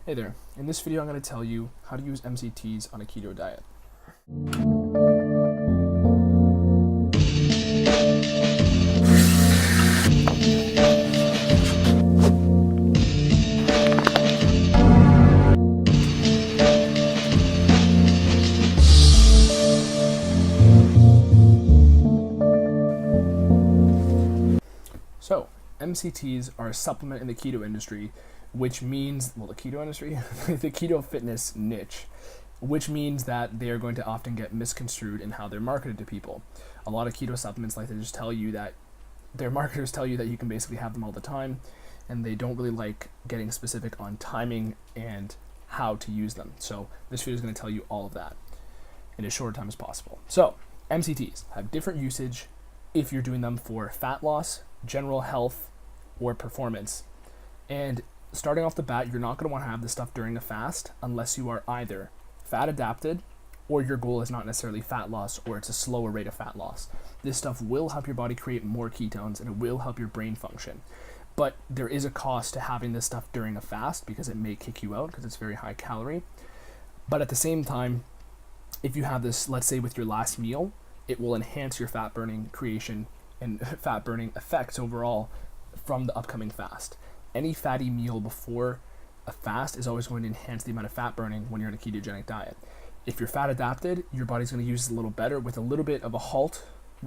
Hey there, in this video I'm going to tell you how to use MCTs on a keto diet. So, MCTs are a supplement in the keto industry, which means, the keto industry? The keto fitness niche, which means that they are going to often get misconstrued in how they're marketed to people. A lot of keto supplements like to just tell you that, their marketers tell you that you can basically have them all the time, and they don't really like getting specific on timing and how to use them. So this video is going to tell you all of that in as short a time as possible. So MCTs have different usage if you're doing them for fat loss, general health, or performance. And starting off the bat, you're not going to want to have this stuff during a fast unless you are either fat adapted or your goal is not necessarily fat loss or it's a slower rate of fat loss. This stuff will help your body create more ketones and it will help your brain function. But there is a cost to having this stuff during a fast because it may kick you out because it's very high calorie. But at the same time, if you have this, let's say with your last meal, it will enhance your fat burning creation and fat burning effects overall from the upcoming fast. Any fatty meal before a fast is always going to enhance the amount of fat burning when you're on a ketogenic diet. If you're fat adapted, your body's going to use it a little better with a little bit of a halt,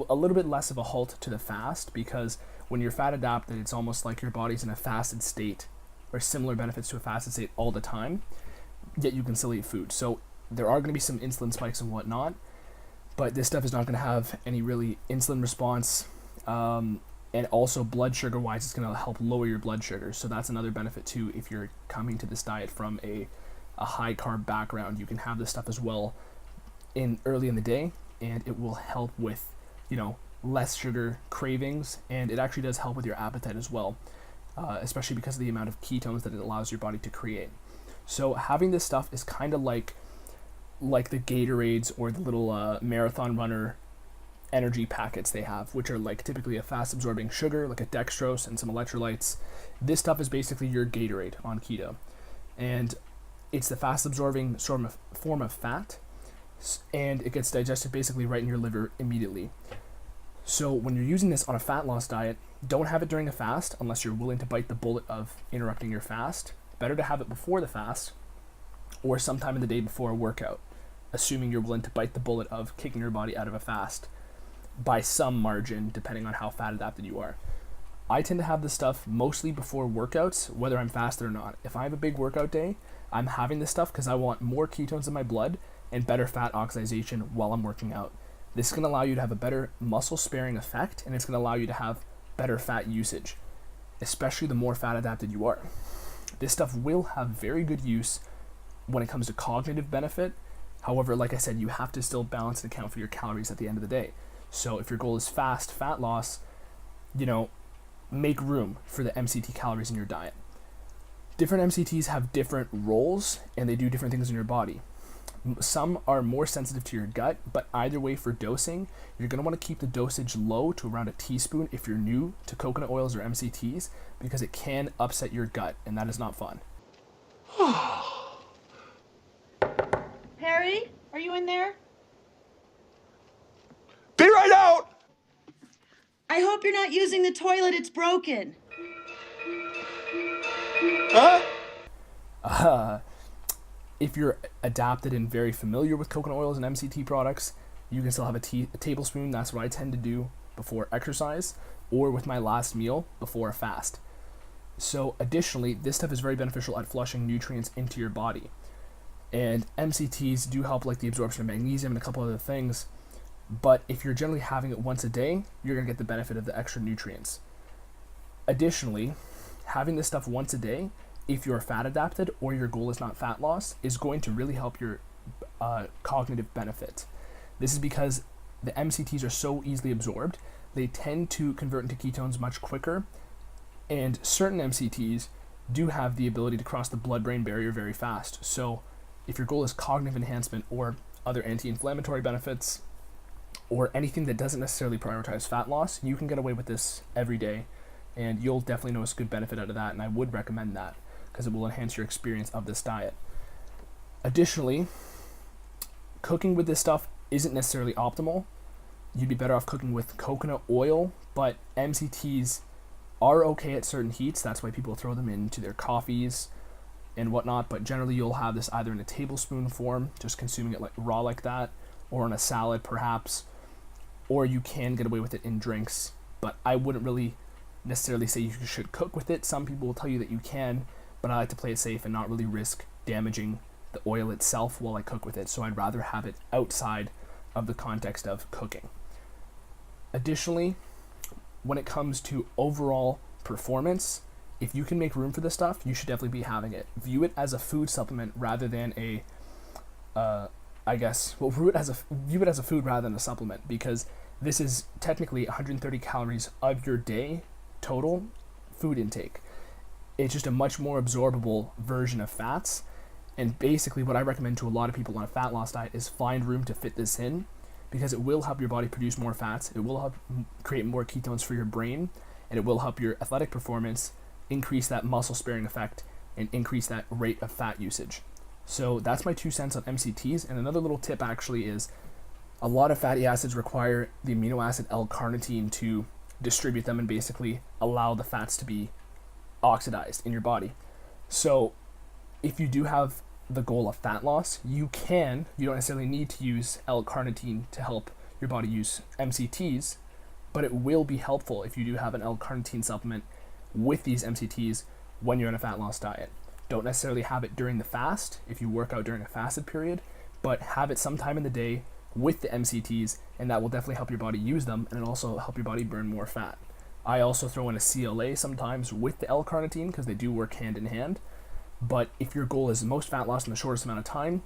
a little bit less of a halt to the fast, because when you're fat adapted, it's almost like your body's in a fasted state or similar benefits to a fasted state all the time, yet you can still eat food. So there are going to be some insulin spikes and whatnot, but this stuff is not going to have any really insulin response. And also blood sugar wise, it's going to help lower your blood sugar. So that's another benefit too. If you're coming to this diet from a high carb background, you can have this stuff as well early in the day, and it will help with, less sugar cravings. And it actually does help with your appetite as well, especially because of the amount of ketones that it allows your body to create. So having this stuff is kind of like the Gatorades or the little marathon runner energy packets they have, which are like typically a fast absorbing sugar, like a dextrose and some electrolytes. This stuff is basically your Gatorade on keto, and it's the fast absorbing form of fat, and it gets digested basically right in your liver immediately. So when you're using this on a fat loss diet, don't have it during a fast unless you're willing to bite the bullet of interrupting your fast. Better to have it before the fast or sometime in the day before a workout, assuming you're willing to bite the bullet of kicking your body out of a fast by some margin, depending on how fat adapted you are. I tend to have this stuff mostly before workouts, whether I'm fasted or not. If I have a big workout day, I'm having this stuff because I want more ketones in my blood and better fat oxidation while I'm working out. This is going to allow you to have a better muscle sparing effect, and it's going to allow you to have better fat usage, especially the more fat adapted you are. This stuff will have very good use when it comes to cognitive benefit. However, like I said, you have to still balance and account for your calories at the end of the day. So if your goal is fast fat loss, make room for the MCT calories in your diet. Different MCTs have different roles and they do different things in your body. Some are more sensitive to your gut, but either way for dosing, you're going to want to keep the dosage low to around a teaspoon if you're new to coconut oils or MCTs, because it can upset your gut, and that is not fun. Harry, are you in there? Be right out! I hope you're not using the toilet, it's broken. Huh? If you're adapted and very familiar with coconut oils and MCT products, you can still have a tablespoon. That's what I tend to do before exercise or with my last meal before a fast. So additionally, this stuff is very beneficial at flushing nutrients into your body. And MCTs do help like the absorption of magnesium and a couple other things. But if you're generally having it once a day, you're going to get the benefit of the extra nutrients. Additionally, having this stuff once a day, if you're fat adapted or your goal is not fat loss, is going to really help your cognitive benefit. This is because the MCTs are so easily absorbed, they tend to convert into ketones much quicker, and certain MCTs do have the ability to cross the blood-brain barrier very fast. So if your goal is cognitive enhancement or other anti-inflammatory benefits, or anything that doesn't necessarily prioritize fat loss, you can get away with this every day, and you'll definitely notice good benefit out of that, and I would recommend that. because it will enhance your experience of this diet. Additionally, cooking with this stuff isn't necessarily optimal. You'd be better off cooking with coconut oil, but MCTs are okay at certain heats. That's why people throw them into their coffees and whatnot, but generally you'll have this either in a tablespoon form, just consuming it like raw like that, or in a salad perhaps, or you can get away with it in drinks, but I wouldn't really necessarily say you should cook with it. Some people will tell you that you can, but I like to play it safe and not really risk damaging the oil itself while I cook with it, so I'd rather have it outside of the context of cooking. Additionally, when it comes to overall performance, if you can make room for this stuff, you should definitely be having it. View it as a food supplement rather than view it as a food rather than a supplement, because this is technically 130 calories of your day total food intake. It's just a much more absorbable version of fats. And basically what I recommend to a lot of people on a fat loss diet is find room to fit this in, because it will help your body produce more fats, it will help create more ketones for your brain, and it will help your athletic performance, increase that muscle sparing effect, and increase that rate of fat usage. So that's my 2 cents on MCTs. And another little tip actually is a lot of fatty acids require the amino acid L-carnitine to distribute them and basically allow the fats to be oxidized in your body. So if you do have the goal of fat loss, you don't necessarily need to use L-carnitine to help your body use MCTs, but it will be helpful if you do have an L-carnitine supplement with these MCTs when you're on a fat loss diet. Don't necessarily have it during the fast if you work out during a fasted period, but have it sometime in the day with the MCTs, and that will definitely help your body use them, and it'll also help your body burn more fat. I also throw in a CLA sometimes with the L-carnitine because they do work hand in hand. But if your goal is the most fat loss in the shortest amount of time,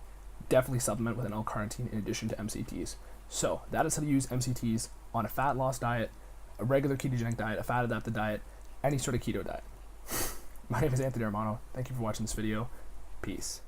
definitely supplement with an L-carnitine in addition to MCTs. So that is how to use MCTs on a fat loss diet, a regular ketogenic diet, a fat adapted diet, any sort of keto diet. My name is Anthony Armano. Thank you for watching this video. Peace.